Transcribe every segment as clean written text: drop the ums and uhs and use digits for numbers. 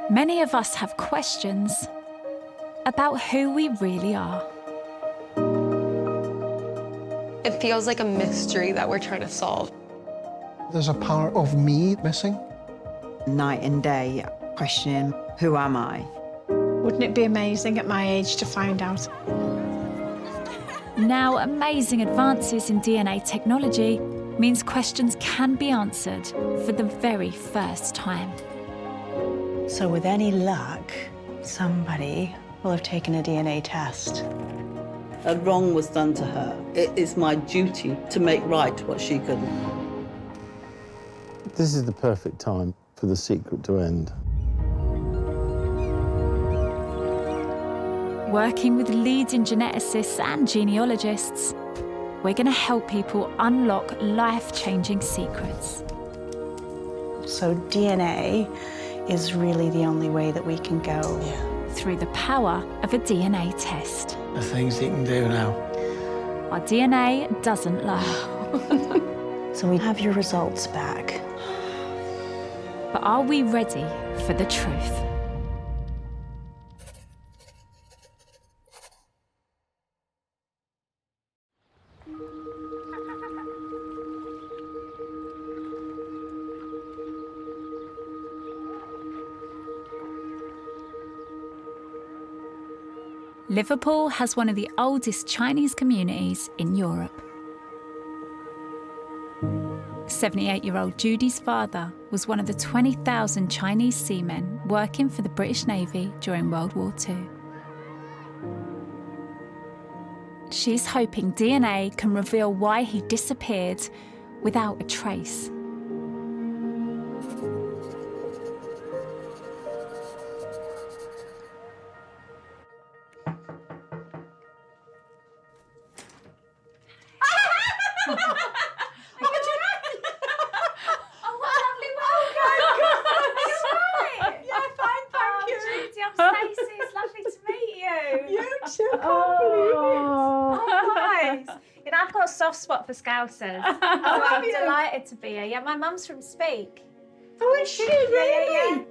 Many of us have questions about who we really are. It feels like a mystery that we're trying to solve. There's a part of me missing. Night and day, questioning, who am I? Wouldn't it be amazing at my age to find out? Now, amazing advances in DNA technology means questions can be answered for the very first time. So with any luck, somebody will have taken a DNA test. A wrong was done to her. It is my duty to make right what she couldn't. This is the perfect time for the secret to end. Working with leading geneticists and genealogists, we're going to help people unlock life-changing secrets. So DNA is really the only way that we can go. Through the power of a DNA test. The things he can do now. Our DNA doesn't lie. So we have your results back. But are we ready for the truth? Liverpool has one of the oldest Chinese communities in Europe. 78-year-old Judy's father was one of the 20,000 Chinese seamen working for the British Navy during World War II. She's hoping DNA can reveal why he disappeared without a trace. I've got a soft spot for Scousers. So I'm delighted to be here. Yeah, my mum's from Speak. Oh, is she really?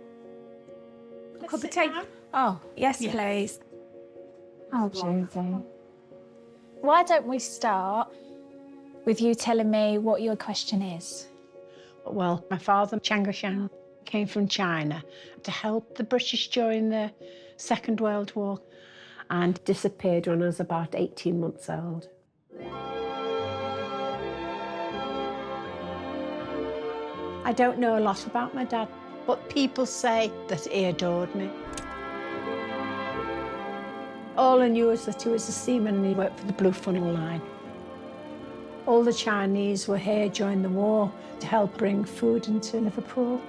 Could we take... Oh, yes, please. Oh, Judy. Why don't we start with you telling me what your question is? Well, my father, Chiang came from China to help the British during the Second World War and disappeared when I was about 18 months old. I don't know a lot about my dad, but people say that he adored me. All I knew is that he was a seaman and he worked for the Blue Funnel Line. All the Chinese were here during the war to help bring food into Liverpool.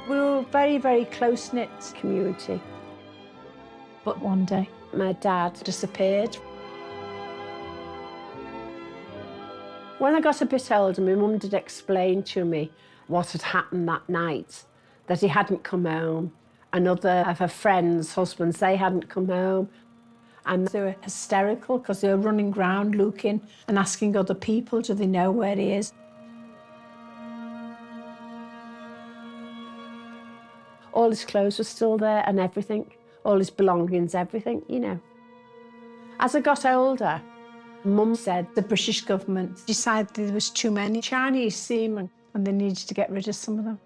We were a very, very close-knit community. But one day, my dad disappeared. When I got a bit older, my mum did explain to me what had happened that night, that he hadn't come home. And other of her friends' husbands, they hadn't come home. And they were hysterical because they were running around looking and asking other people, do they know where he is? All his clothes were still there and everything, all his belongings, everything, you know. As I got older, Mum said the British government decided there was too many Chinese seamen and they needed to get rid of some of them.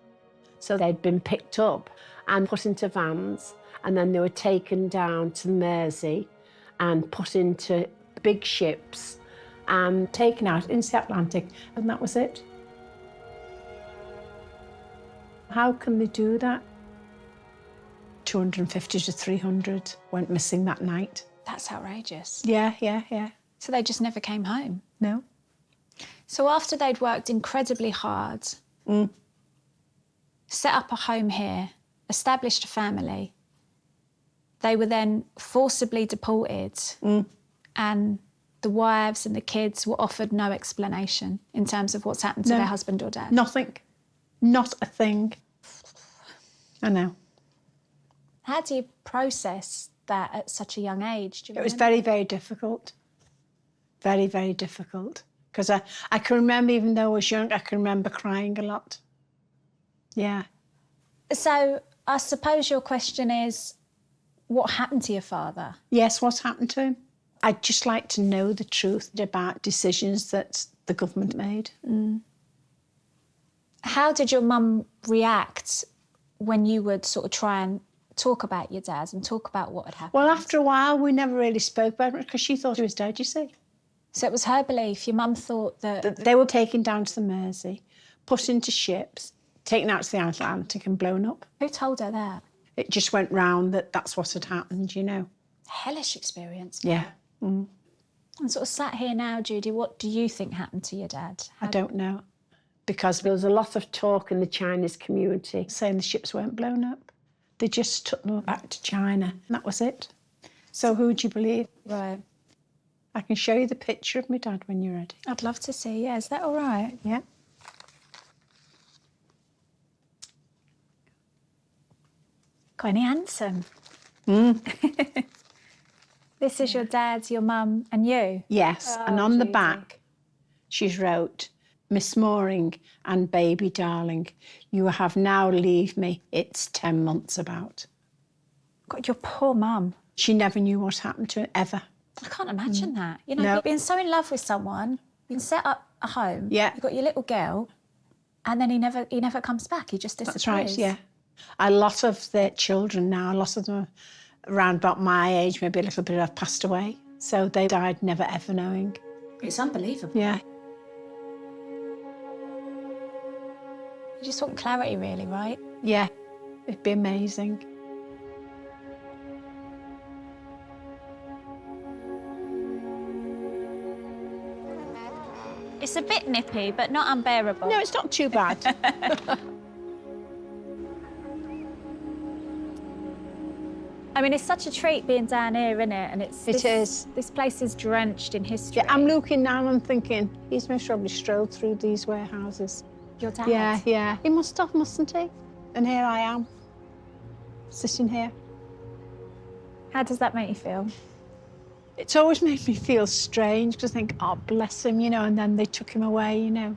So they'd been picked up and put into vans, and then they were taken down to the Mersey and put into big ships and taken out into the Atlantic, and that was it. How can they do that? 250 to 300 went missing that night. That's outrageous. Yeah. So they just never came home? No. So after they'd worked incredibly hard, set up a home here, established a family, they were then forcibly deported and the wives and the kids were offered no explanation in terms of what's happened to their husband or dad? Nothing. Not a thing. I know. How do you process that at such a young age? Do you It was remember? very, very difficult. Very, very difficult. Because I can remember, even though I was young, I can remember crying a lot. Yeah. So I suppose your question is, what happened to your father? Yes, what happened to him? I'd just like to know the truth about decisions that the government made. How did your mum react when you would sort of try and talk about your dad and talk about what had happened? Well, after a while, we never really spoke about it because she thought he was dead, you see. So it was her belief. Your mum thought that They were taken down to the Mersey, put into ships, taken out to the Atlantic and blown up. Who told her that? It just went round that that's what had happened, you know. Hellish experience. Yeah. And sort of sat here now, Judy, what do you think happened to your dad? I don't know. Because there was a lot of talk in the Chinese community saying the ships weren't blown up. They just took them back to China, and that was it. So who would you believe? Right. I can show you the picture of my dad when you're ready. I'd love to see, yeah. Is that all right? Yeah. Quite handsome. This is your dad, your mum and you? Yes, and on the back, she's wrote, Miss Mooring and baby darling, you have now leave me, it's 10 months about. God, your poor mum. She never knew what happened to her, ever. I can't imagine that. You know, No. being so in love with someone, being set up a home, Yeah. you've got your little girl, and then he never comes back, he just disappears. That's right, yeah. A lot of their children now, a lot of them are around about my age, maybe a little bit have passed away. So they died never ever knowing. It's unbelievable. Yeah. You just want clarity, really, right? Yeah, it'd be amazing. It's a bit nippy, but not unbearable. No, it's not too bad. I mean, it's such a treat being down here, isn't it? And It is. This place is drenched in history. Yeah, I'm looking now and I'm thinking, he's most probably strolled through these warehouses. Your dad? Yeah, yeah. He must have, mustn't he? And here I am, sitting here. How does that make you feel? It's always made me feel strange because I think, oh, bless him, you know, and then they took him away, you know.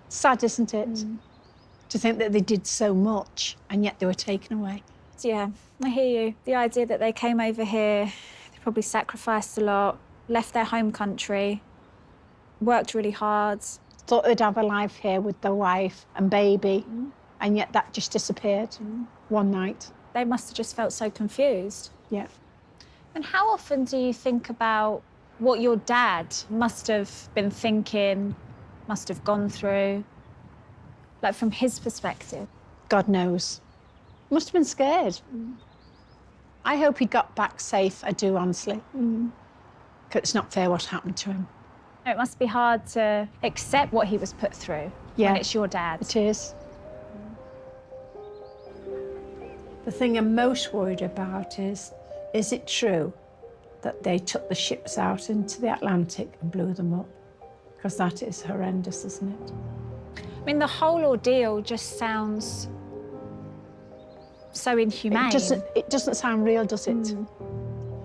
Sad, isn't it? To think that they did so much and yet they were taken away. Yeah, I hear you. The idea that they came over here, they probably sacrificed a lot, left their home country, worked really hard. Thought they'd have a life here with their wife and baby, and yet that just disappeared one night. They must have just felt so confused. Yeah. And how often do you think about what your dad must have been thinking, must have gone through, like from his perspective? God knows. Must have been scared. I hope he got back safe, I do, honestly. Because it's not fair what happened to him. It must be hard to accept what he was put through when it's your dad. It is. The thing I'm most worried about is it true that they took the ships out into the Atlantic and blew them up? Because that is horrendous, isn't it? I mean, the whole ordeal just sounds so inhumane. It doesn't sound real, does it?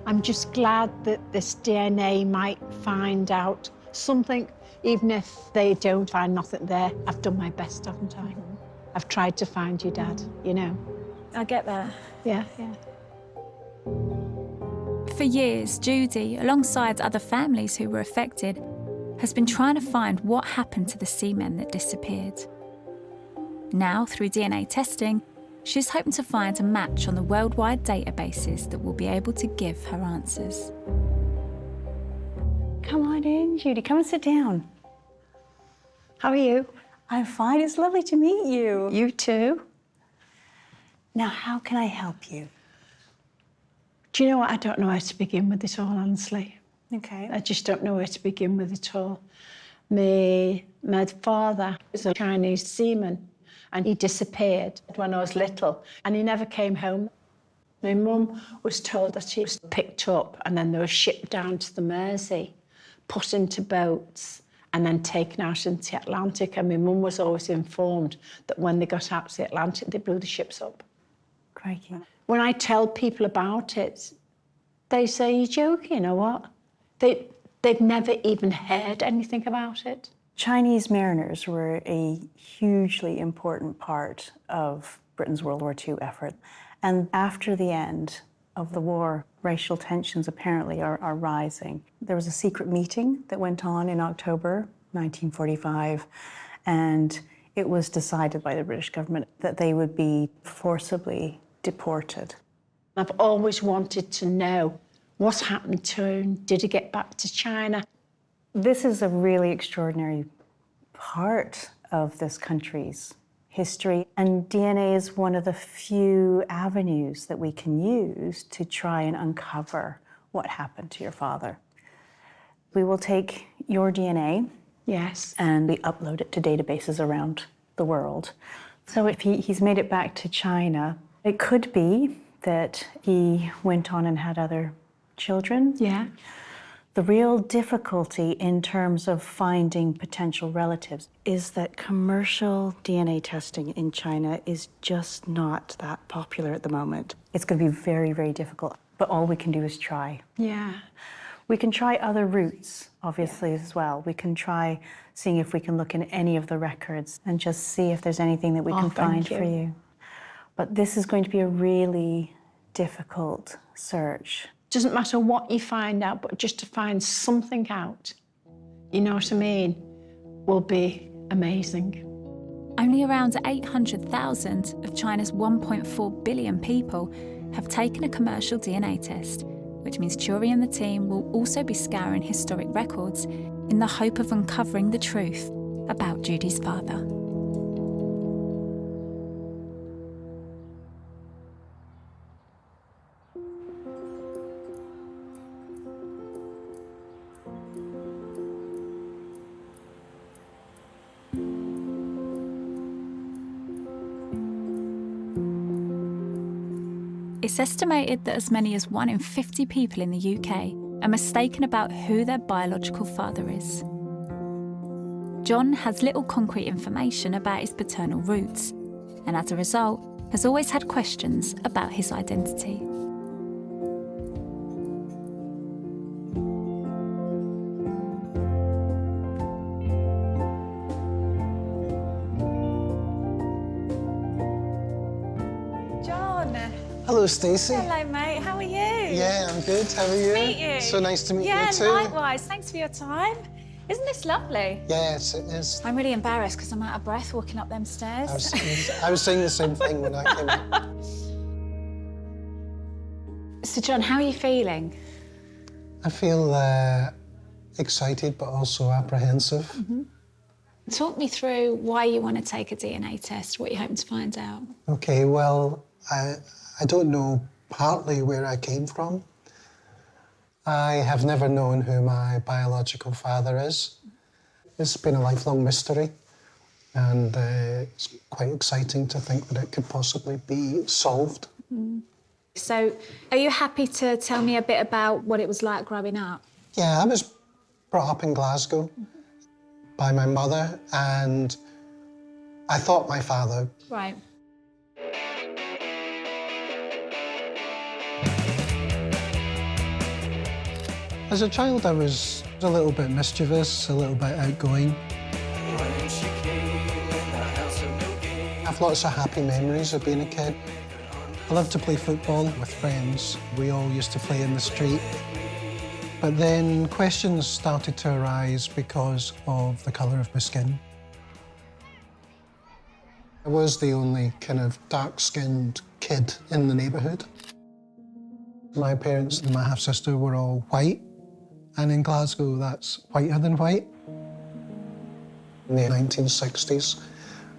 I'm just glad that this DNA might find out something, even if they don't find nothing there. I've done my best, haven't I? I've tried to find your dad, you know. I get that. Yeah. For years, Judy, alongside other families who were affected, has been trying to find what happened to the seamen that disappeared. Now, through DNA testing, she's hoping to find a match on the worldwide databases that will be able to give her answers. Come on in, Judy. Come and sit down. How are you? I'm fine. It's lovely to meet you. You too. Now, how can I help you? Do you know what? I don't know where to begin with it all, honestly. Okay. I just don't know where to begin with it all. My father was a Chinese seaman and he disappeared when I was little and he never came home. My mum was told that he was picked up and then they were shipped down to the Mersey, put into boats and then taken out into the Atlantic. And my mum was always informed that when they got out to the Atlantic, they blew the ships up. Crikey. When I tell people about it, they say, you're joking or what? They've never even heard anything about it. Chinese mariners were a hugely important part of Britain's World War II effort. And after the end of the war, racial tensions apparently are rising. There was a secret meeting that went on in October 1945, and it was decided by the British government that they would be forcibly deported. I've always wanted to know what happened to him. Did he get back to China? This is a really extraordinary part of this country's history, and DNA is one of the few avenues that we can use to try and uncover what happened to your father. We will take your DNA, yes, and we upload it to databases around the world. So if he's made it back to China, it could be that he went on and had other children. Yeah. The real difficulty in terms of finding potential relatives is that commercial DNA testing in China is just not that popular at the moment. It's going to be very, very difficult, but all we can do is try. Yeah. We can try other routes, obviously, as well. We can try seeing if we can look in any of the records and just see if there's anything that we can find for you. But this is going to be a really difficult search. Doesn't matter what you find out, but just to find something out, you know what I mean, will be amazing. Only around 800,000 of China's 1.4 billion people have taken a commercial DNA test, which means Judy and the team will also be scouring historic records in the hope of uncovering the truth about Judy's father. It's estimated that as many as 1 in 50 people in the UK are mistaken about who their biological father is. John has little concrete information about his paternal roots, and as a result, has always had questions about his identity. Hello, Stacey. Hello, mate. How are you? Yeah, I'm good. How are you? Nice to meet you. So nice to meet you too. Yeah, likewise. Thanks for your time. Isn't this lovely? Yes, it is. I'm really embarrassed because I'm out of breath walking up them stairs. I was saying the same thing when I came in. So, John, how are you feeling? I feel excited, but also apprehensive. Mm-hmm. Talk me through why you want to take a DNA test, what you're hoping to find out. Okay, well, I don't know partly where I came from. I have never known who my biological father is. It's been a lifelong mystery, and it's quite exciting to think that it could possibly be solved. Mm. So, are you happy to tell me a bit about what it was like growing up? Yeah, I was brought up in Glasgow by my mother, and I thought my father. Right. As a child, I was a little bit mischievous, a little bit outgoing. I have lots of happy memories of being a kid. I loved to play football with friends. We all used to play in the street. But then questions started to arise because of the colour of my skin. I was the only kind of dark-skinned kid in the neighbourhood. My parents and my half-sister were all white. And in Glasgow, that's whiter than white. In the 1960s,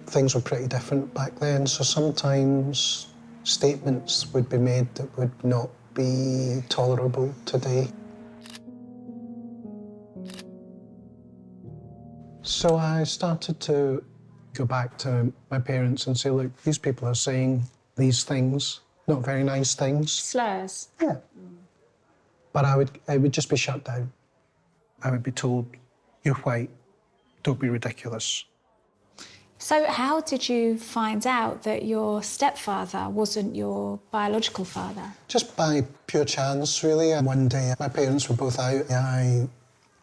things were pretty different back then, so sometimes statements would be made that would not be tolerable today. So I started to go back to my parents and say, look, these people are saying these things, not very nice things. Slurs? Yeah. But I would just be shut down. I would be told, you're white, don't be ridiculous. So how did you find out that your stepfather wasn't your biological father? Just by pure chance, really. And one day, my parents were both out. I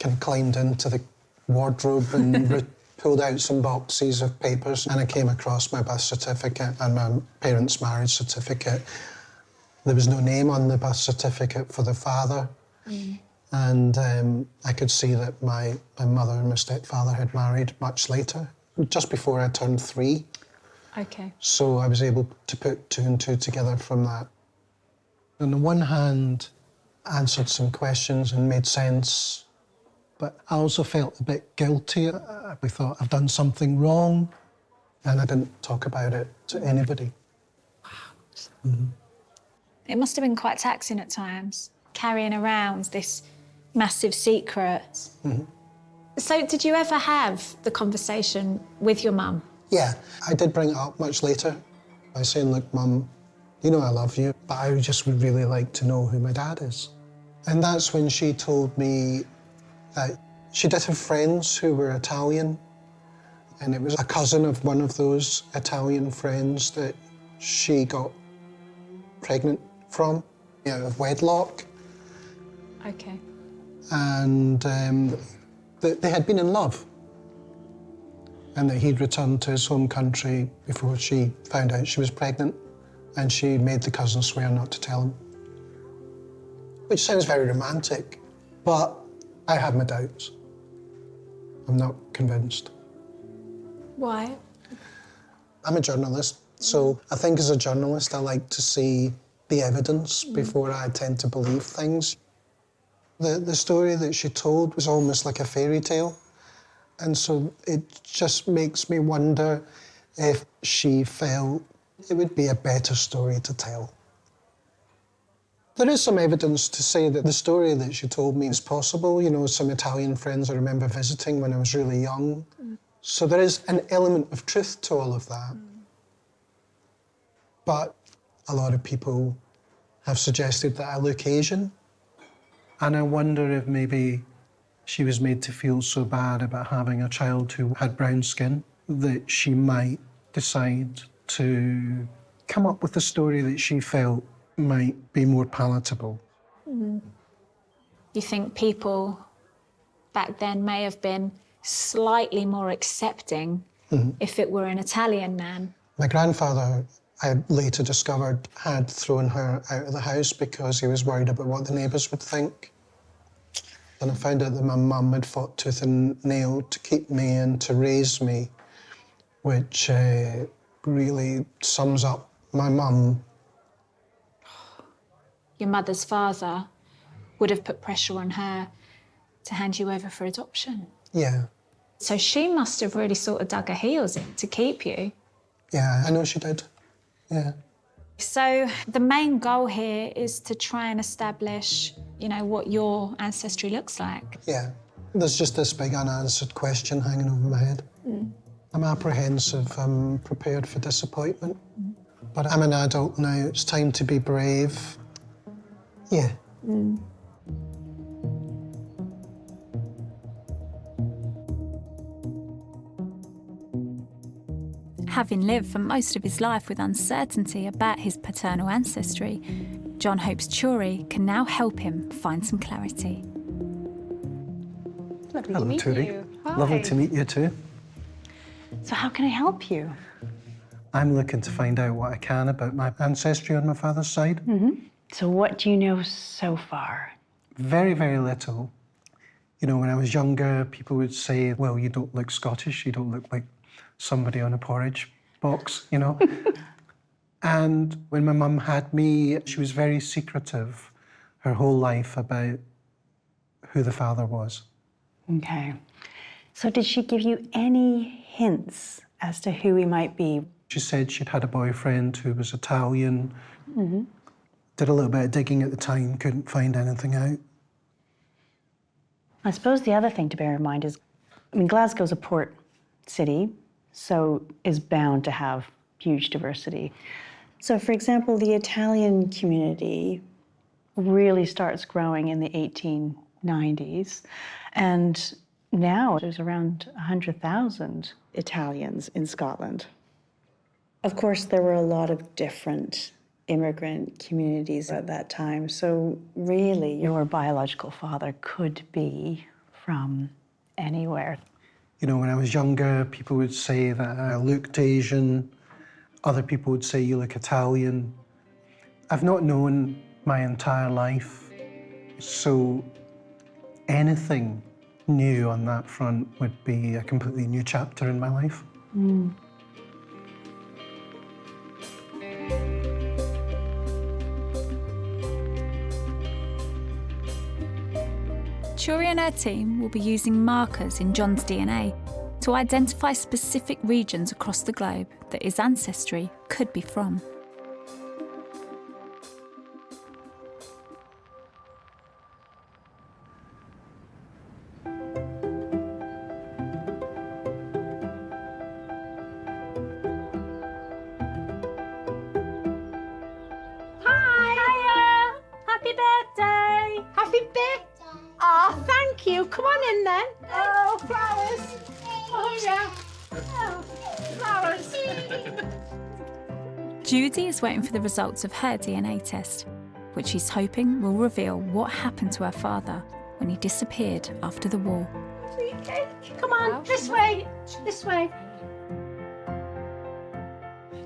kind of climbed into the wardrobe and pulled out some boxes of papers and I came across my birth certificate and my parents' marriage certificate. There was no name on the birth certificate for the father. And I could see that my mother and my stepfather had married much later, just before I turned 3. Okay. So I was able to put 2 and 2 together from that. On the one hand, answered some questions and made sense, but I also felt a bit guilty. I thought I've done something wrong, and I didn't talk about it to anybody. It must have been quite taxing at times, carrying around this massive secret. So did you ever have the conversation with your mum? Yeah, I did bring it up much later by saying, look, Mum, you know I love you, but I just would really like to know who my dad is. And that's when she told me that she did have friends who were Italian, and it was a cousin of one of those Italian friends that she got pregnant from, out of wedlock. Okay. And they had been in love, and that he'd returned to his home country before she found out she was pregnant, and she made the cousin swear not to tell him. Which sounds very romantic, but I have my doubts. I'm not convinced. Why? I'm a journalist, so I think as a journalist I like to see the evidence before I tend to believe things. The story that she told was almost like a fairy tale, and so it just makes me wonder if she felt it would be a better story to tell. There is some evidence to say that the story that she told me is possible. You know, some Italian friends I remember visiting when I was really young. So there is an element of truth to all of that. But a lot of people have suggested that I look Asian. And I wonder if maybe she was made to feel so bad about having a child who had brown skin that she might decide to come up with a story that she felt might be more palatable. You think people back then may have been slightly more accepting if it were an Italian man? My grandfather, I later discovered, had thrown her out of the house because he was worried about what the neighbours would think. And I found out that my mum had fought tooth and nail to keep me and to raise me, which really sums up my mum. Your mother's father would have put pressure on her to hand you over for adoption. Yeah. So she must have really sort of dug her heels in to keep you. Yeah, I know she did. Yeah. So the main goal here is to try and establish, you know, what your ancestry looks like. Yeah. There's just this big unanswered question hanging over my head. I'm apprehensive, I'm prepared for disappointment. But I'm an adult now, it's time to be brave. Yeah. Having lived for most of his life with uncertainty about his paternal ancestry, John hopes Churi can now help him find some clarity. Lovely Hello, Turi. Lovely to meet you too. So how can I help you? I'm looking to find out what I can about my ancestry on my father's side. So what do you know so far? Very, very little. You know, when I was younger, people would say, well, you don't look Scottish, you don't look like somebody on a porridge box, you know. And when my mum had me, she was very secretive her whole life about who the father was. Okay. So did she give you any hints as to who he might be? She said she'd had a boyfriend who was Italian. Did a little bit of digging at the time, couldn't find anything out. I suppose the other thing to bear in mind is, I mean, Glasgow's a port city, so is bound to have huge diversity. So, for example, the Italian community really starts growing in the 1890s, and now there's around 100,000 Italians in Scotland. Of course, there were a lot of different immigrant communities at that time, so really your biological father could be from anywhere. You know, when I was younger, people would say that I looked Asian. Other people would say you look Italian. I've not known my entire life, so anything new on that front would be a completely new chapter in my life. Shuri and her team will be using markers in John's DNA to identify specific regions across the globe that his ancestry could be from. Hiya! Happy birthday! Happy birthday! Oh, thank you. Come on in then. Oh, flowers. Oh, yeah. Oh, flowers. Judy is waiting for the results of her DNA test, which she's hoping will reveal what happened to her father when he disappeared after the war. Sweet cake. Come on, this way. This way.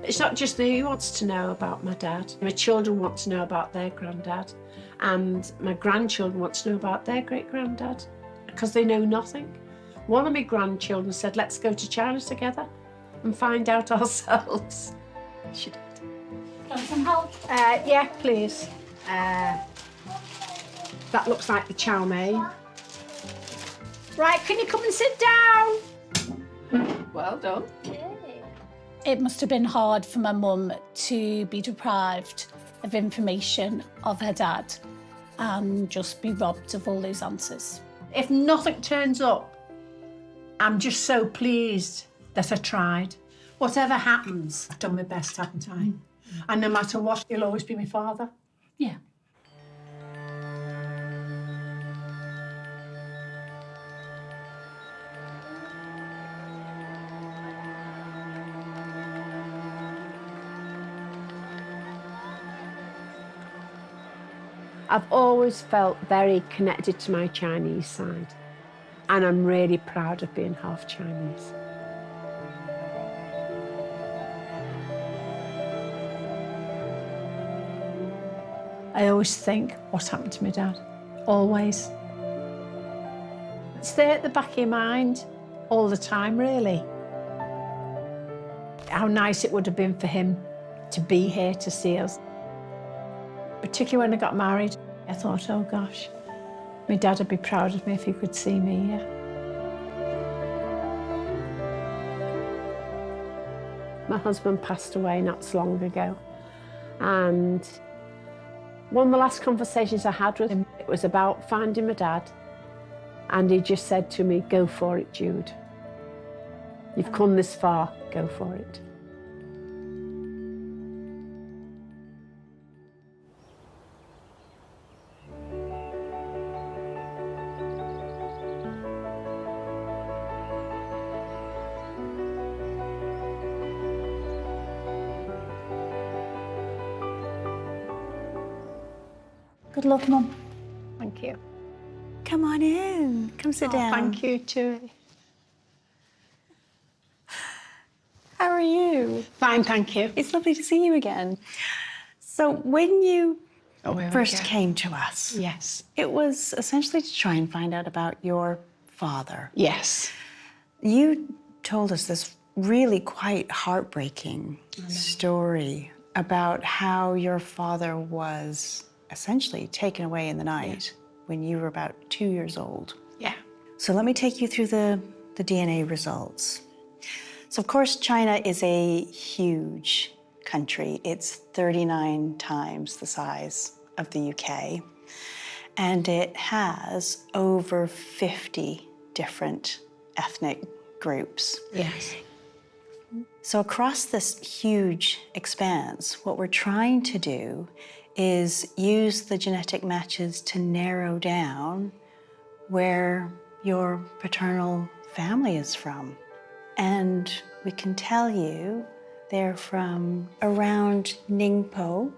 It's not just that he wants to know about my dad. My children want to know about their granddad. And my grandchildren want to know about their great-granddad because they know nothing. One of my grandchildren said, let's go to China together and find out ourselves. She did. Want some help? Yeah, please. That looks like the chow mein. Right, can you come and sit down? Well done. It must have been hard for my mum to be deprived of information of her dad and just be robbed of all those answers. If nothing turns up, I'm just so pleased that I tried. Whatever happens, I've done my best, haven't I? And no matter what, he'll always be my father. Yeah. I've always felt very connected to my Chinese side, and I'm really proud of being half Chinese. I always think, what happened to my dad? Always. It's there at the back of your mind all the time, really. How nice it would have been for him to be here to see us. Particularly when I got married, I thought, oh gosh, my dad would be proud of me if he could see me here. My husband passed away not so long ago, and one of the last conversations I had with him, it was about finding my dad, and he just said to me, go for it, Jude. You've come this far, go for it. Good luck, Mum. Thank you. Come on in. Come sit down. Thank you, Judy. How are you? Fine, thank you. It's lovely to see you again. So when you here we first go. came to us, Yes. it was essentially to try and find out about your father. Yes. You told us this really quite heartbreaking story about how your father was essentially taken away in the night when you were about 2 years old. Yeah. So let me take you through the DNA results. So of course, China is a huge country. It's 39 times the size of the UK. And it has over 50 different ethnic groups. Yes. So across this huge expanse, what we're trying to do is use the genetic matches to narrow down where your paternal family is from. And we can tell you they're from around Ningpo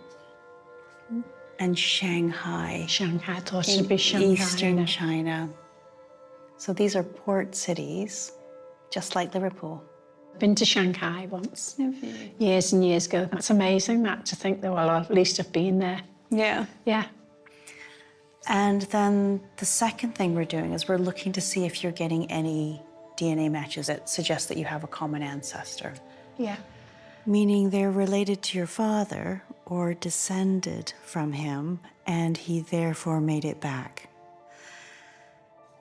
and Shanghai. Shanghai, I thought in it'd be Shanghai. Eastern China. So these are port cities. just like Liverpool. Been to Shanghai once. Have you? Years and years ago. That's amazing, that, to think that, well, at least I've been there. Yeah. Yeah. And then the second thing we're doing is we're looking to see if you're getting any DNA matches that suggest that you have a common ancestor. Yeah. Meaning they're related to your father or descended from him, and he therefore made it back.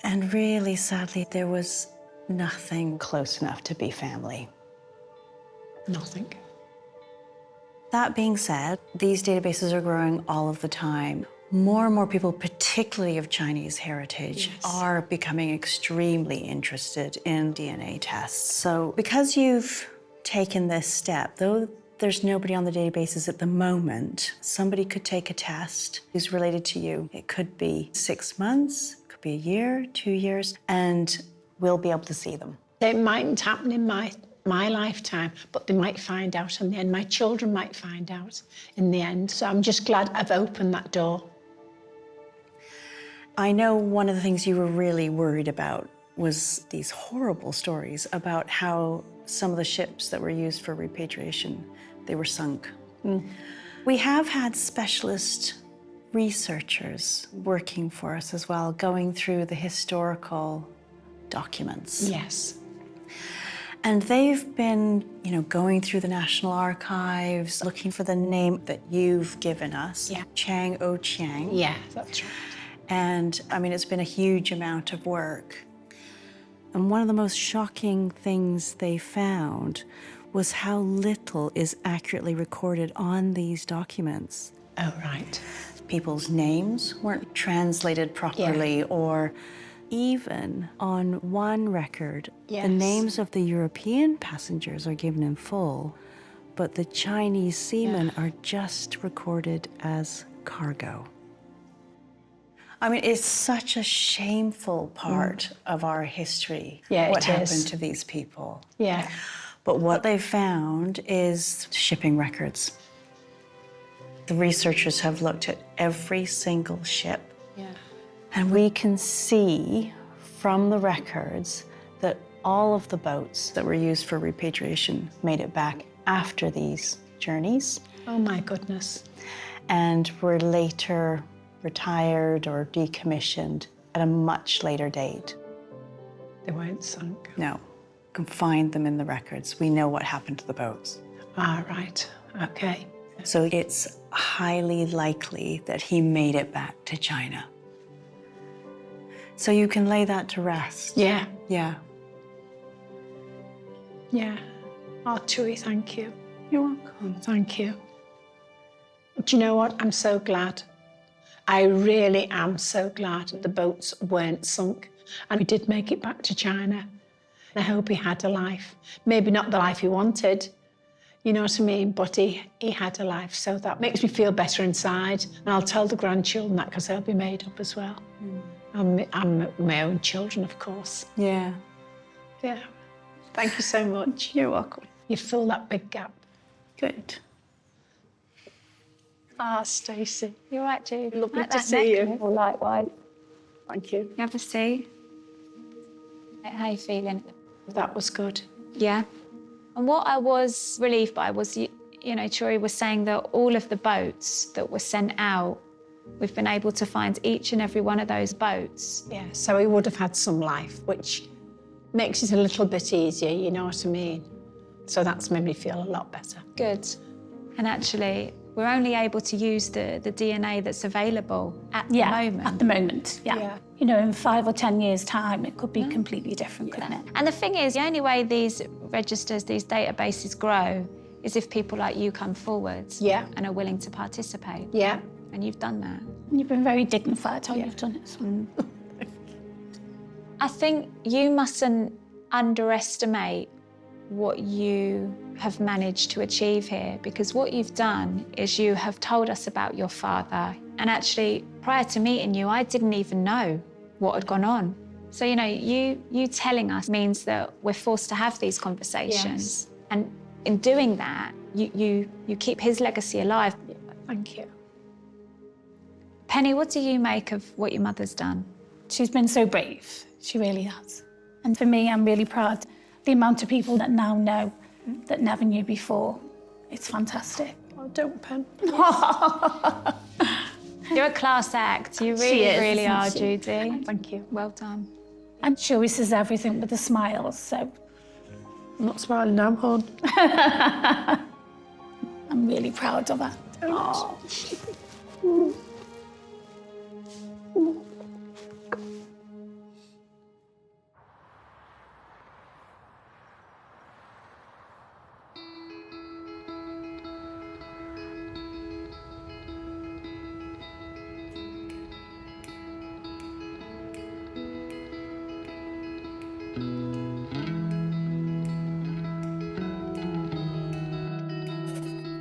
And really, sadly, there was nothing close enough to be family. Nothing. That being said, these databases are growing all of the time. More and more people, particularly of Chinese heritage, are becoming extremely interested in DNA tests. So because you've taken this step, though there's nobody on the databases at the moment, somebody could take a test who's related to you. It could be 6 months, it could be a year, 2 years, and we'll be able to see them. It mightn't happen in my lifetime, but they might find out in the end. My children might find out in the end. So I'm just glad I've opened that door. I know one of the things you were really worried about was these horrible stories about how some of the ships that were used for repatriation, they were sunk. We have had specialist researchers working for us as well, going through the historical documents. Yes. And they've been, going through the National Archives, looking for the name that you've given us, Chang O Chiang. Yeah, that's right. And I mean, it's been a huge amount of work. And one of the most shocking things they found was how little is accurately recorded on these documents. Oh, right. People's names weren't translated properly, or even on one record, the names of the European passengers are given in full, but the Chinese seamen are just recorded as cargo. I mean, it's such a shameful part of our history, what happened to these people. Yeah. But what they found is shipping records. The researchers have looked at every single ship. Yeah. And we can see from the records that all of the boats that were used for repatriation made it back after these journeys. Oh, my goodness. And were later retired or decommissioned at a much later date. They weren't sunk. No, you can find them in the records. We know what happened to the boats. Ah, right, okay. So it's highly likely that he made it back to China. So you can lay that to rest. Yeah. Yeah. Yeah. Oh, Tui, thank you. You're welcome. Thank you. Do you know what? I'm so glad. I really am so glad the boats weren't sunk and we did make it back to China. I hope he had a life. Maybe not the life he wanted, you know what I mean? But he had a life, so that makes me feel better inside. And I'll tell the grandchildren that because they'll be made up as well. And my own children, of course. Yeah. Yeah. Thank you so much. You're welcome. You fill that big gap. Good. Ah, Stacey. You're right, Judy. Lovely Like to that see you. necklace. Well, likewise. Thank you. You have a seat. How you feeling? That was good. Yeah. And what I was relieved by was, you know, Troy was saying that all of the boats that were sent out, we've been able to find each and every one of those boats. Yeah, so he would have had some life, which makes it a little bit easier, you know what I mean? So that's made me feel a lot better. Good. And actually, we're only able to use the DNA that's available at the moment. At the moment, yeah. You know, in 5 or 10 years' time, it could be completely different, couldn't it? And the thing is, the only way these registers, these databases grow is if people like you come forward and are willing to participate. Yeah. And you've done that. And you've been very dignified how you've done it. So. I think you mustn't underestimate what you have managed to achieve here, because what you've done is you have told us about your father. And actually, prior to meeting you, I didn't even know what had gone on. So, you know, you telling us means that we're forced to have these conversations. Yes. And in doing that, you keep his legacy alive. Yeah, thank you. Penny, what do you make of what your mother's done? She's been so brave. She really has. And for me, I'm really proud The amount of people that now know that never knew before, it's fantastic. Oh, don't pen. You're a class act. You She is, really isn't are, she? Judy. Thank you. Well done. And she always says everything with a smile, so I'm not smiling now, I'm hard. I'm really proud of her. Oh.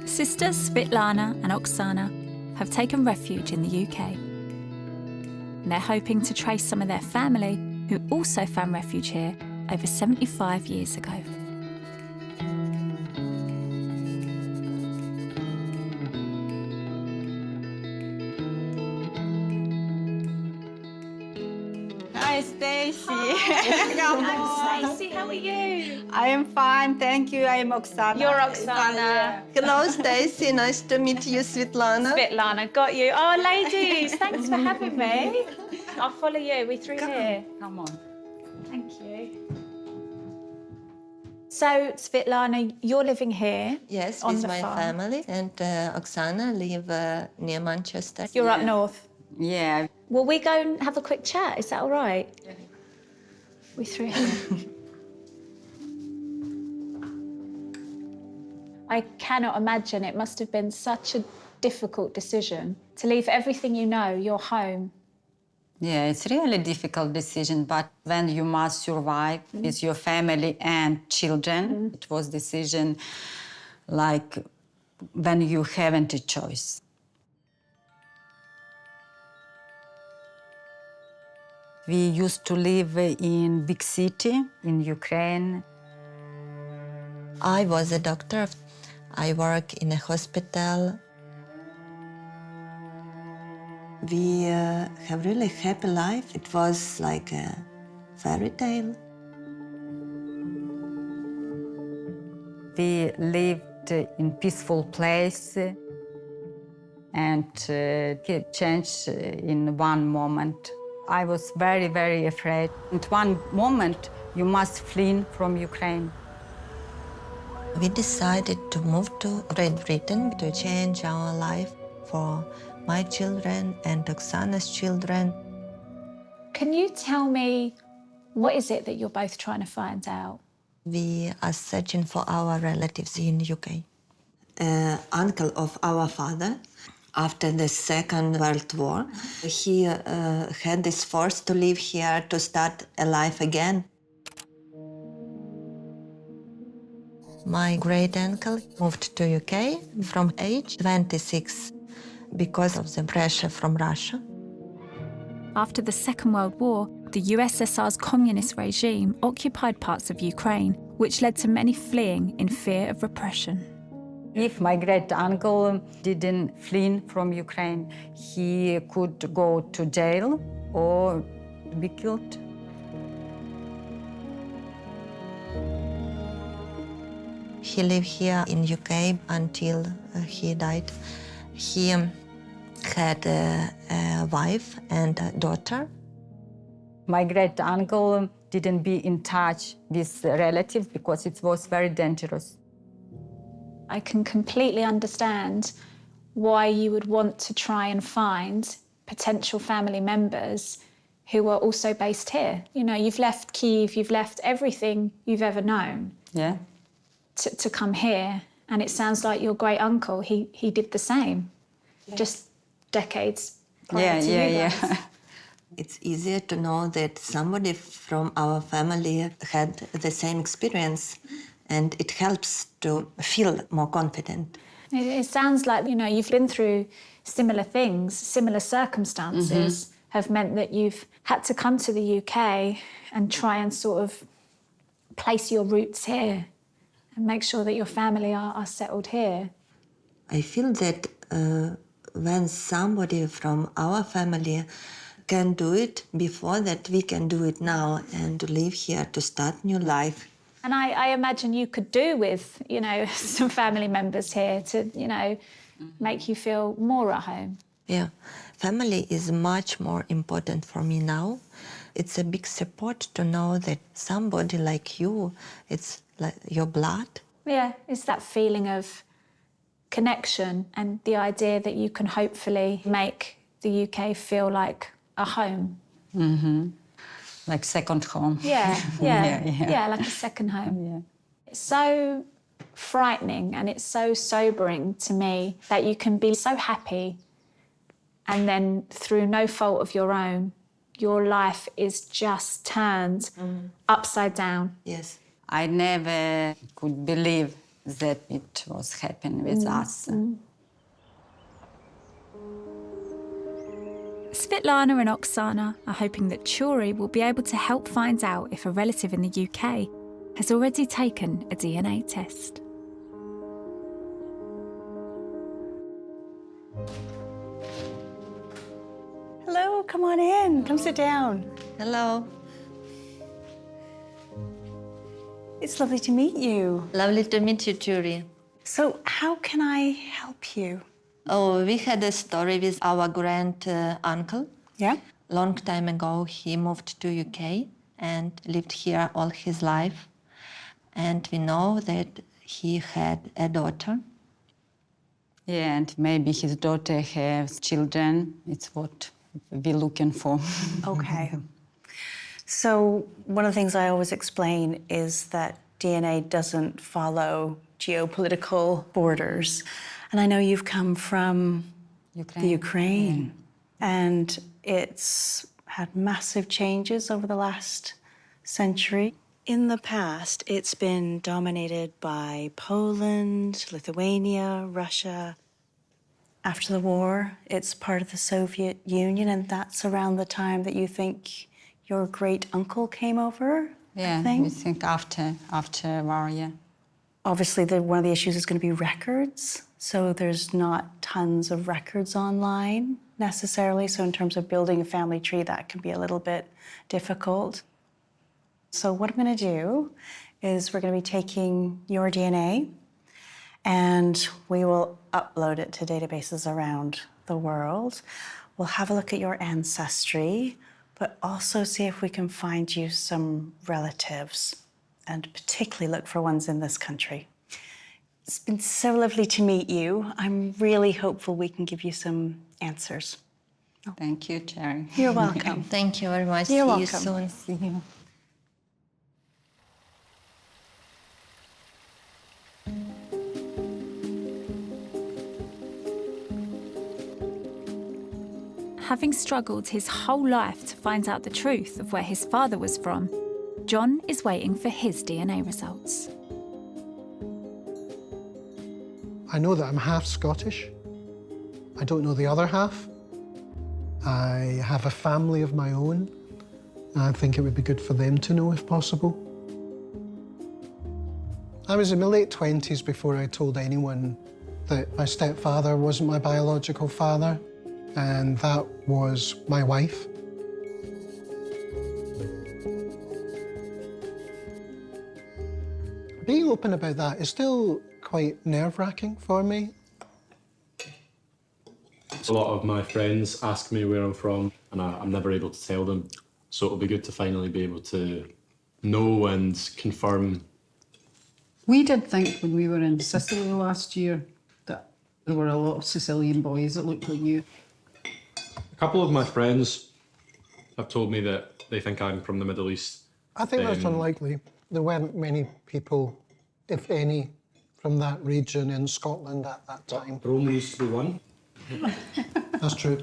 Sisters Svitlana and Oxana have taken refuge in the UK. And they're hoping to trace some of their family who also found refuge here over 75 years ago. Hi, Stacey. Stacey, how are you? I am fine, thank you. I am Oxana. You're Oxana. Hello, Stacey. Nice to meet you, Svitlana. Svitlana, got you. Oh, ladies, thanks for having me. I'll follow you. We through here. Come on. Thank you. So, Svitlana, you're living here. Yes, on with the my farm. family. And Oksana live near Manchester. You're up north. Yeah. Will we go and have a quick chat? Is that all right? Yeah. We through here. I cannot imagine it must have been such a difficult decision to leave everything you know, your home. Yeah, it's really difficult decision, but when you must survive with your family and children, it was decision like when you haven't a choice. We used to live in big city in Ukraine. I was a doctor. I work in a hospital. We have really happy life. It was like a fairy tale. We lived in peaceful place and it changed in one moment. I was very, very afraid. At one moment, you must flee from Ukraine. We decided to move to Great Britain to change our life for my children and Oksana's children. Can you tell me, what is it that you're both trying to find out? We are searching for our relatives in UK. Uncle of our father, after the Second World War, he had this force to live here to start a life again. My great-uncle moved to UK from age 26 because of the pressure from Russia. After the Second World War, the USSR's communist regime occupied parts of Ukraine, which led to many fleeing in fear of repression. If my great-uncle didn't flee from Ukraine, he could go to jail or be killed. He lived here in UK until he died. He had a wife and a daughter. My great-uncle didn't be in touch with relatives because it was very dangerous. I can completely understand why you would want to try and find potential family members who are also based here. You know, you've left Kyiv, you've left everything you've ever known. Yeah. To come here, and it sounds like your great uncle, he did the same, just decades prior to you guys. It's easier to know that somebody from our family had the same experience, and it helps to feel more confident. It sounds like, you know, you've been through similar things, similar circumstances have meant that you've had to come to the UK and try and sort of place your roots here and make sure that your family are settled here. I feel that when somebody from our family can do it before, that we can do it now and to live here, to start new life. And I imagine you could do with, you know, some family members here to, you know, make you feel more at home. Yeah, family is much more important for me now. It's a big support to know that somebody like you, it's like your blood. Yeah, it's that feeling of connection and the idea that you can hopefully make the UK feel like a home. Mm-hmm. Like second home. Yeah, yeah, yeah. yeah, like a second home. Yeah. It's so frightening and it's so sobering to me that you can be so happy and then through no fault of your own, your life is just turned upside down. Yes. I never could believe that it was happening with us. Svitlana and Oxana are hoping that Churi will be able to help find out if a relative in the UK has already taken a DNA test. Hello, come on in. Come sit down. Hello. It's lovely to meet you. Lovely to meet you, Judy. So, how can I help you? Oh, we had a story with our uncle. Yeah? Long time ago, he moved to UK and lived here all his life. And we know that he had a daughter. Yeah, and maybe his daughter has children. It's what we're looking for. Okay. So one of the things I always explain is that DNA doesn't follow geopolitical borders. And I know you've come from the Ukraine, and it's had massive changes over the last century. In the past, it's been dominated by Poland, Lithuania, Russia. After the war, it's part of the Soviet Union, and that's around the time that you think your great-uncle came over, Yeah, I think? we think after war, yeah. Obviously, one of the issues is going to be records. So there's not tons of records online necessarily. So in terms of building a family tree, that can be a little bit difficult. So what I'm going to do is we're going to be taking your DNA and we will upload it to databases around the world. We'll have a look at your ancestry, but also see if we can find you some relatives, and particularly look for ones in this country. It's been so lovely to meet you. I'm really hopeful we can give you some answers. Thank you, Cherry. You're welcome. Thank you very much. You're See welcome. you soon. See you. Having struggled his whole life to find out the truth of where his father was from, John is waiting for his DNA results. I know that I'm half Scottish. I don't know the other half. I have a family of my own. I think it would be good for them to know if possible. I was in my late 20s before I told anyone that my stepfather wasn't my biological father, and that was my wife. Being open about that is still quite nerve-wracking for me. A lot of my friends ask me where I'm from, and I'm never able to tell them. So it'll be good to finally be able to know and confirm. We did think when we were in Sicily last year that there were a lot of Sicilian boys that looked like you. A couple of my friends have told me that they think I'm from the Middle East. I think that's unlikely. There weren't many people, if any, from that region in Scotland at that time. There only used to be one. That's true.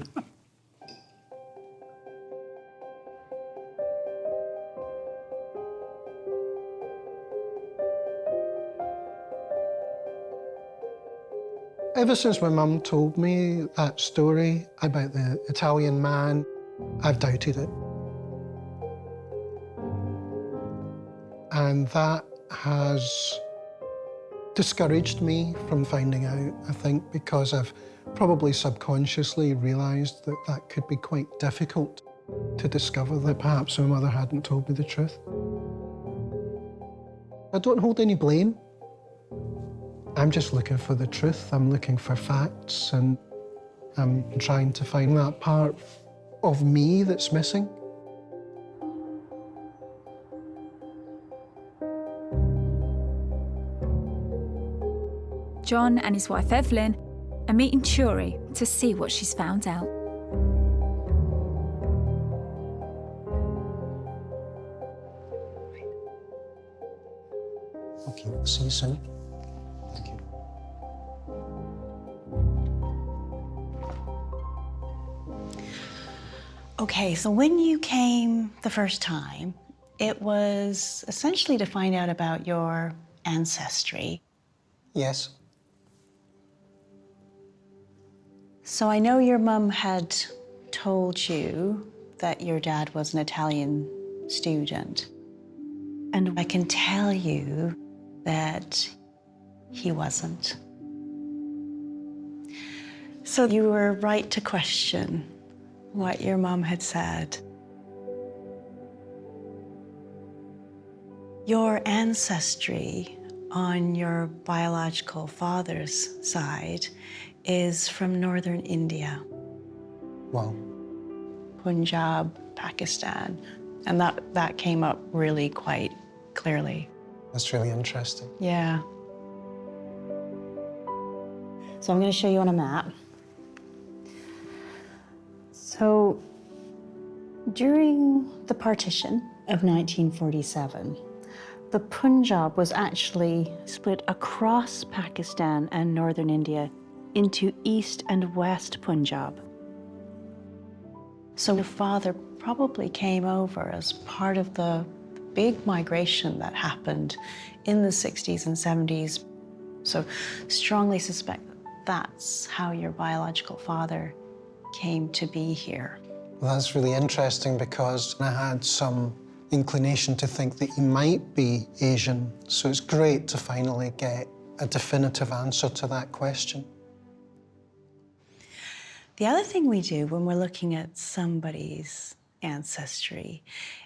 Ever since my mum told me that story about the Italian man, I've doubted it. And that has discouraged me from finding out, I think, because I've probably subconsciously realised that that could be quite difficult to discover, that perhaps my mother hadn't told me the truth. I don't hold any blame. I'm just looking for the truth. I'm looking for facts, and I'm trying to find that part of me that's missing. John and his wife Evelyn are meeting Churi to see what she's found out. Okay, see you soon. Thank you. Okay, so when you came the first time, it was essentially to find out about your ancestry. Yes. So I know your mum had told you that your dad was an Italian student. And I can tell you that he wasn't. So you were right to question what your mum had said. Your ancestry on your biological father's side is from northern India. Wow. Punjab, Pakistan. And that came up really quite clearly. That's really interesting. Yeah. So I'm going to show you on a map. So during the partition of 1947, the Punjab was actually split across Pakistan and northern India into East and West Punjab. So your father probably came over as part of the big migration that happened in the 60s and 70s. So strongly suspect that's how your biological father came to be here. Well, that's really interesting because I had some inclination to think that he might be Asian. So it's great to finally get a definitive answer to that question. The other thing we do when we're looking at somebody's ancestry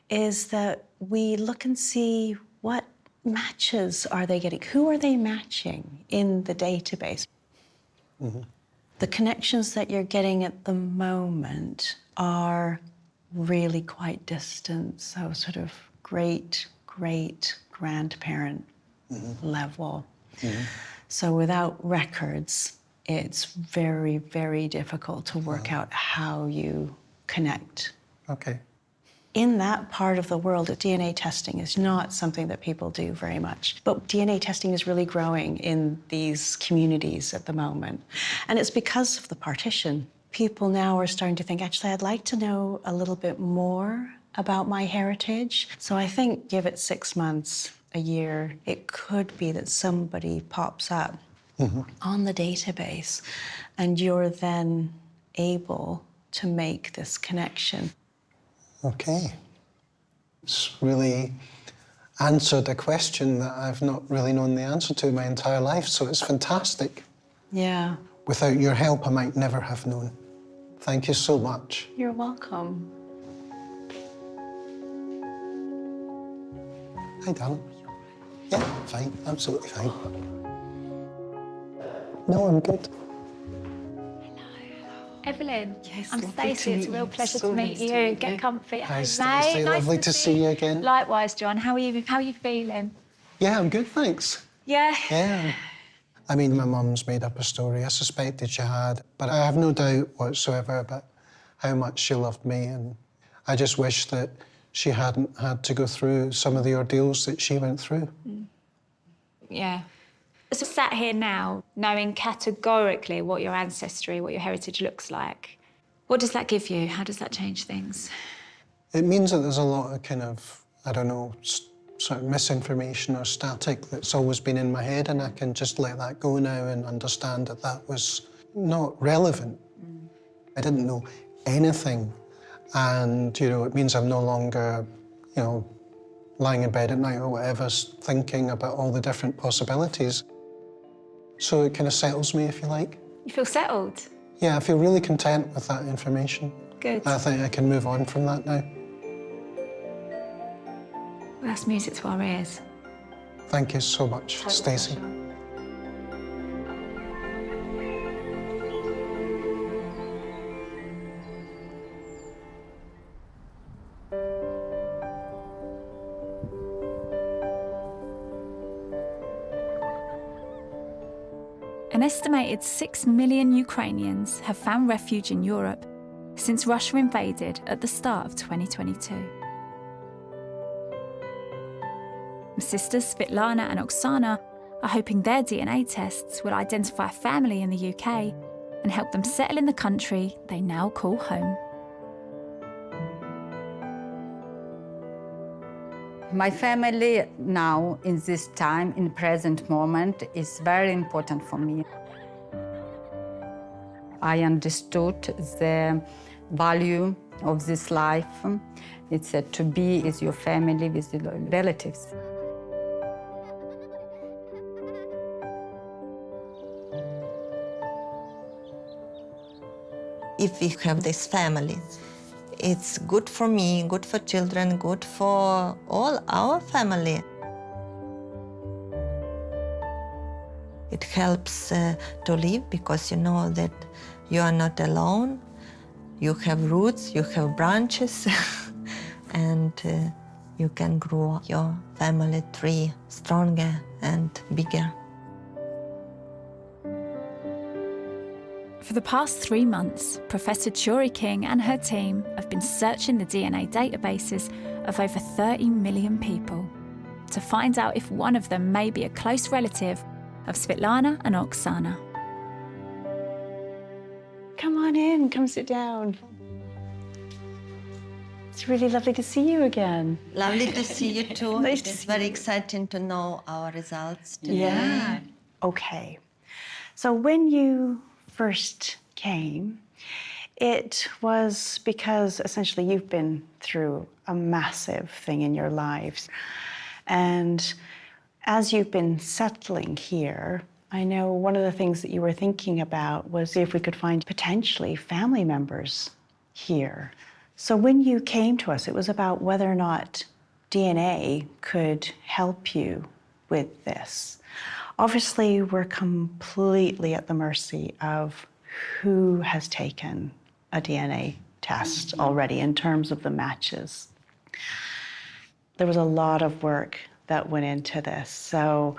is that we look and see what matches are they getting? Who are they matching in the database? Mm-hmm. The connections that you're getting at the moment are really quite distant, so sort of great-great-grandparent level. Mm-hmm. So without records, it's very, very difficult to work out how you connect. Okay. In that part of the world, DNA testing is not something that people do very much. But DNA testing is really growing in these communities at the moment. And it's because of the partition. People now are starting to think, actually, I'd like to know a little bit more about my heritage. So I think give it 6 months, a year, it could be that somebody pops up on the database and you're then able to make this connection. Okay. It's really answered a question that I've not really known the answer to my entire life, so it's fantastic. Yeah. Without your help, I might never have known. Thank you so much. You're welcome. Hi, darling. Yeah, fine, absolutely fine. No, I'm good. Evelyn, Yes, I'm lovely Stacey. to It's a meet real you. pleasure So to meet nice to you. meet Get you. comfy. Hi, Hey, Stacey. mate. Lovely to see you again. Likewise, John. How are you? How are you feeling? Yeah, I'm good, thanks. Yeah. Yeah. I mean, my mum's made up a story. I suspected she had, but I have no doubt whatsoever about how much she loved me, and I just wish that she hadn't had to go through some of the ordeals that she went through. Yeah. So sat here now, knowing categorically what your ancestry, what your heritage looks like, what does that give you? How does that change things? It means that there's a lot of kind of, I don't know, sort of misinformation or static that's always been in my head, and I can just let that go now and understand that that was not relevant. I didn't know anything, and, you know, it means I'm no longer, you know, lying in bed at night or whatever, thinking about all the different possibilities. So it kind of settles me, if you like. You feel settled? Yeah, I feel really content with that information. Good. I think I can move on from that now. Well, that's music to our ears. Thank you so much, Stacey. An estimated 6 million Ukrainians have found refuge in Europe since Russia invaded at the start of 2022. Sisters Svitlana and Oxana are hoping their DNA tests will identify a family in the UK and help them settle in the country they now call home. My family now, in this time, in present moment, is very important for me. I understood the value of this life. It's to be with your family, with the relatives. If we have this family, it's good for me, good for children, good for all our family. It helps to live because you know that you are not alone. You have roots, you have branches, and you can grow your family tree stronger and bigger. For the past 3 months, Professor Chori King and her team have been searching the DNA databases of over 30 million people to find out if one of them may be a close relative of Svitlana and Oxana. Come on in, come sit down. It's really lovely to see you again. Lovely to see you too. Nice to It's see very you. exciting to know our results today. Yeah. Okay. So when you first came, it was because essentially you've been through a massive thing in your lives. And as you've been settling here, I know one of the things that you were thinking about was if we could find potentially family members here. So when you came to us, it was about whether or not DNA could help you with this. Obviously, we're completely at the mercy of who has taken a DNA test already in terms of the matches. There was a lot of work that went into this. So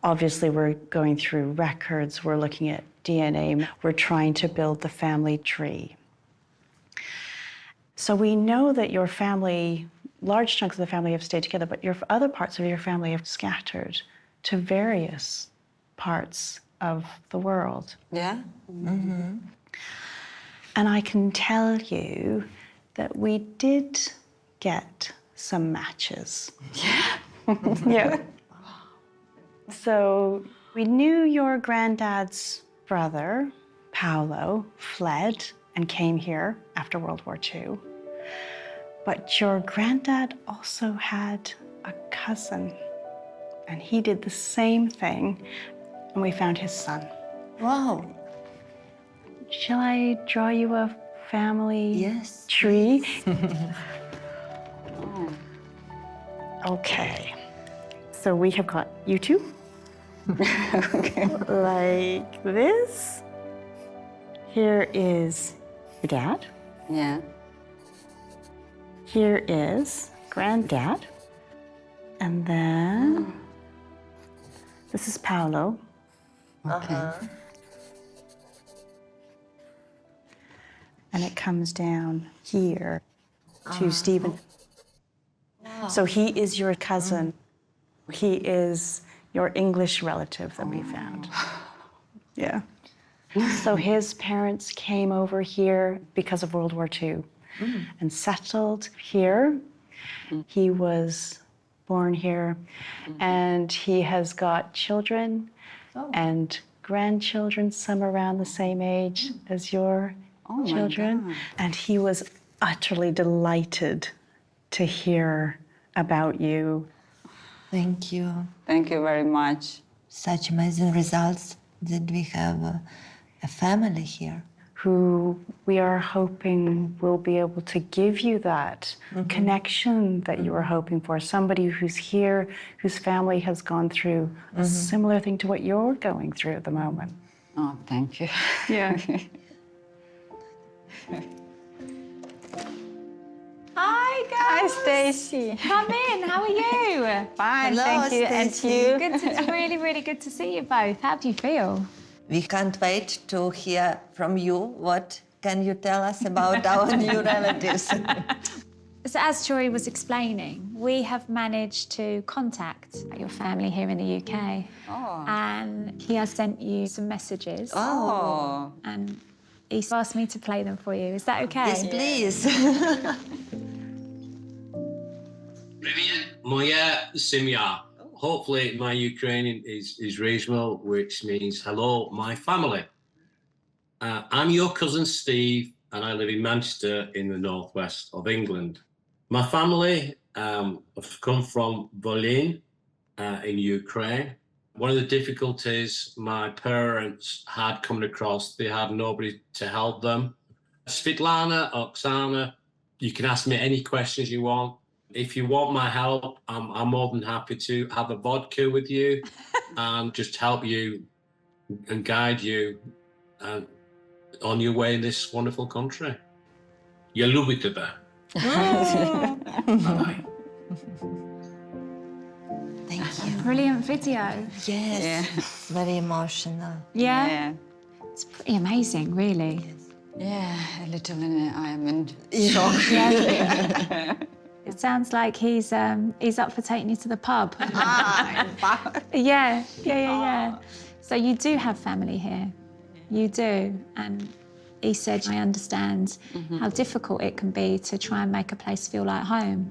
obviously we're going through records, we're looking at DNA, we're trying to build the family tree. So we know that your family, large chunks of the family have stayed together, but your other parts of your family have scattered to various parts of the world. Yeah? Mm-hmm. And I can tell you that we did get some matches. Yeah. Yeah. So we knew your granddad's brother, Paolo, fled and came here after World War II. But your granddad also had a cousin, and he did the same thing, and we found his son. Wow. Shall I draw you a family Yes, tree? Okay. So we have got you two. Okay. Like this. Here is your dad. Yeah. Here is granddad. And then this is Paolo. Okay. And it comes down here to Stephen. Wow. So he is your cousin. He is your English relative that we found. Yeah. So his parents came over here because of World War II and settled here. He was born here, and he has got children and grandchildren, some around the same age as your children. And he was utterly delighted to hear about you. Thank you. Thank you very much. Such amazing results that we have a family here. who we are hoping will be able to give you that connection that you were hoping for. Somebody who's here, whose family has gone through a similar thing to what you're going through at the moment. Oh, thank you. Yeah. Hi, guys. Hi, Stacey. Come in. How are you? Fine, Hello, thank you. And Stacey. you? It's really, really good to see you both. How do you feel? We can't wait to hear from you. What can you tell us about our new relatives? So as Jory was explaining, we have managed to contact your family here in the UK. Oh. And he has sent you some messages. Oh. And he's asked me to play them for you. Is that okay? Yes, please. Привет, моя семья. Hopefully my Ukrainian is reasonable, which means hello, my family. I'm your cousin Steve, and I live in Manchester in the northwest of England. My family have come from Volyn in Ukraine. One of the difficulties my parents had coming across, they had nobody to help them. Svitlana, Oxana, you can ask me any questions you want. If you want my help, I'm more than happy to have a vodka with you and just help you and guide you on your way in this wonderful country. Я люблю тебя. Bye-bye. Thank you. Brilliant video. Yes, it's very emotional. Yeah? It's pretty amazing, really. Yeah, a little. I am in shock. It sounds like he's up for taking you to the pub. Yeah. So you do have family here. You do. And he said, I understand how difficult it can be to try and make a place feel like home.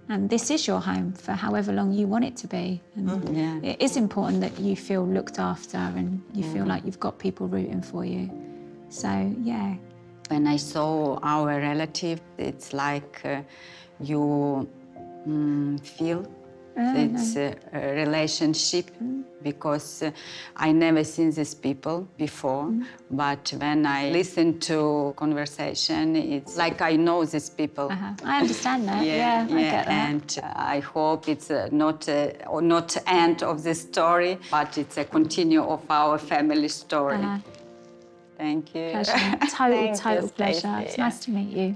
And this is your home for however long you want it to be. And it is important that you feel looked after and you feel like you've got people rooting for you. So, yeah. When I saw our relative, it's like you feel it's a relationship because I never seen these people before. But when I listen to conversation, it's like I know these people. I understand that. Yeah, I get that. And I hope it's not end of the story, but it's a continue of our family story. Thank you. Pleasure. Total pleasure. It's nice to meet you.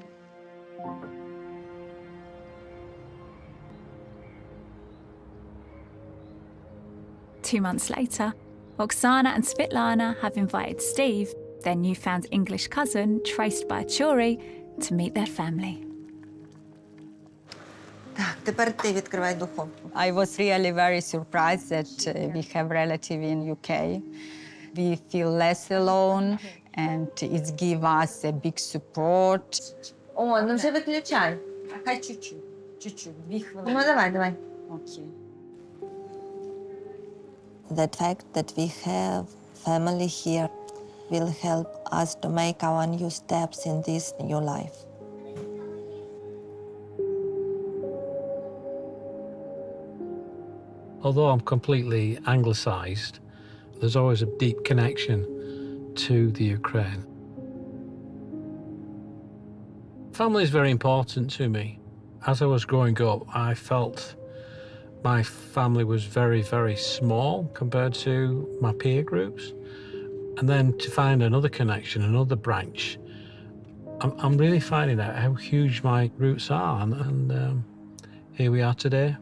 Two months later, Oksana and Svitlana have invited Steve, their newfound English cousin, traced by Jory, to meet their family. Тепер ти відкривай духовку. I was really very surprised that we have relative in UK. We feel less alone and it gives us a big support. О, ну вже виключай. Хай чуть-чуть, 2 хвилини. Ну, давай. Okay. The fact that we have family here will help us to make our new steps in this new life. Although I'm completely anglicised, there's always a deep connection to the Ukraine. Family is very important to me. As I was growing up, I felt my family was very, very small compared to my peer groups. And then to find another connection, another branch, I'm really finding out how huge my roots are. And here we are today.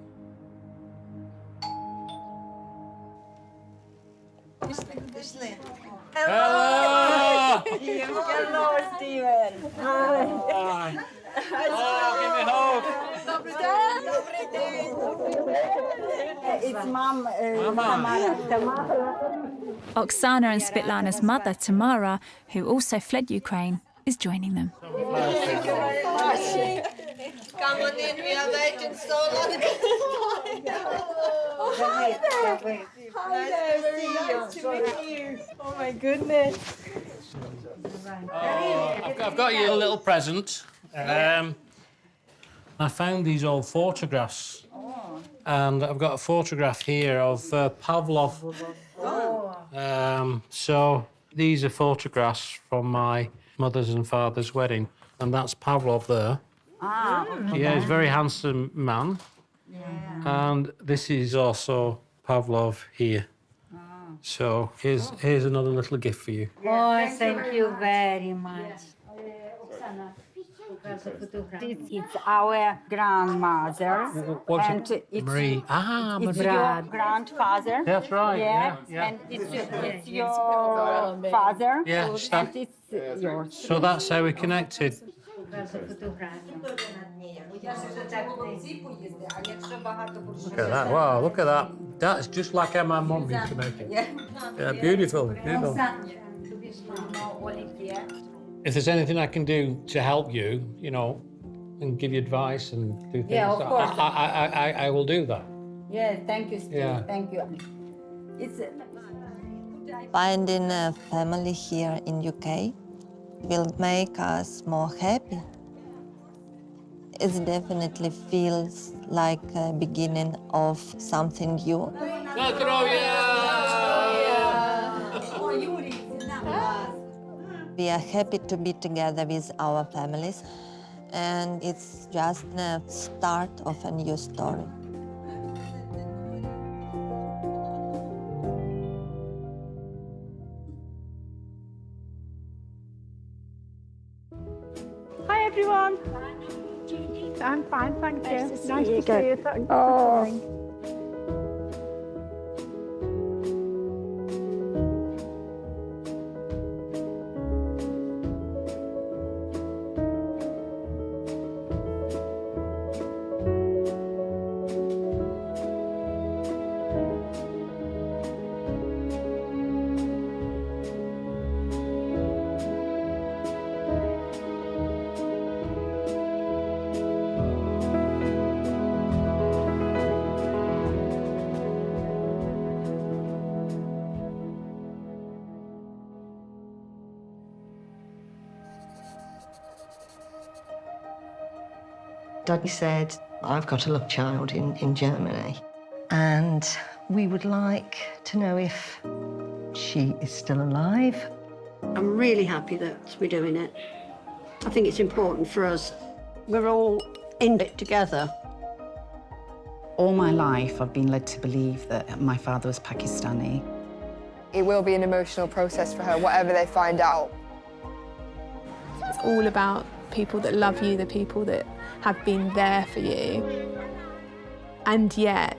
Hello! Hello, Steven. Hi. Oh, give me a hug. It's Mom, Oksana and Svitlana's mother, Tamara, who also fled Ukraine, is joining them. Come on in, we are waiting so long. Oh, hi there. Hi there, very nice to meet you. Oh my goodness. I've got you a little present. I found these old photographs. And I've got a photograph here of Pavlov. So These are photographs from my mother's and father's wedding, and that's Pavlov there. Ah, okay. Yeah, he's a very handsome man. Yeah. And this is also Pavlov here. So here's another little gift for you. Oh, thank you very much. This is our grandmother. What's and it? it's, Marie. Ah, it's Marie. your grandfather. That's right, yeah. And it's your father. Yeah, And it's yours. So that's how we connected. Look at that, wow, look at that. That's just like how my mum used to make it. Yeah, beautiful, beautiful. If there's anything I can do to help you, you know, and give you advice and do things, Yeah, of course. I will do that. Yeah, thank you, Steve. Yeah. Thank you. It's Finding a family here in UK will make us more happy. It definitely feels like a beginning of something new. We are happy to be together with our families, and it's just the start of a new story. Hi, everyone. I'm fine, thank you. Nice to see you. Thank you. Dougie said, I've got a love child in Germany, and we would like to know if she is still alive. I'm really happy that we're doing it. I think it's important for us. We're all in it together. All my life, I've been led to believe that my father was Pakistani. It will be an emotional process for her, whatever they find out. It's all about people that love you, the people that have been there for you. And yet,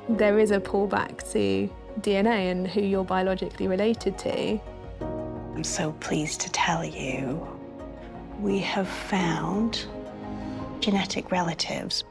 there is a pullback to DNA and who you're biologically related to. I'm so pleased to tell you we have found genetic relatives.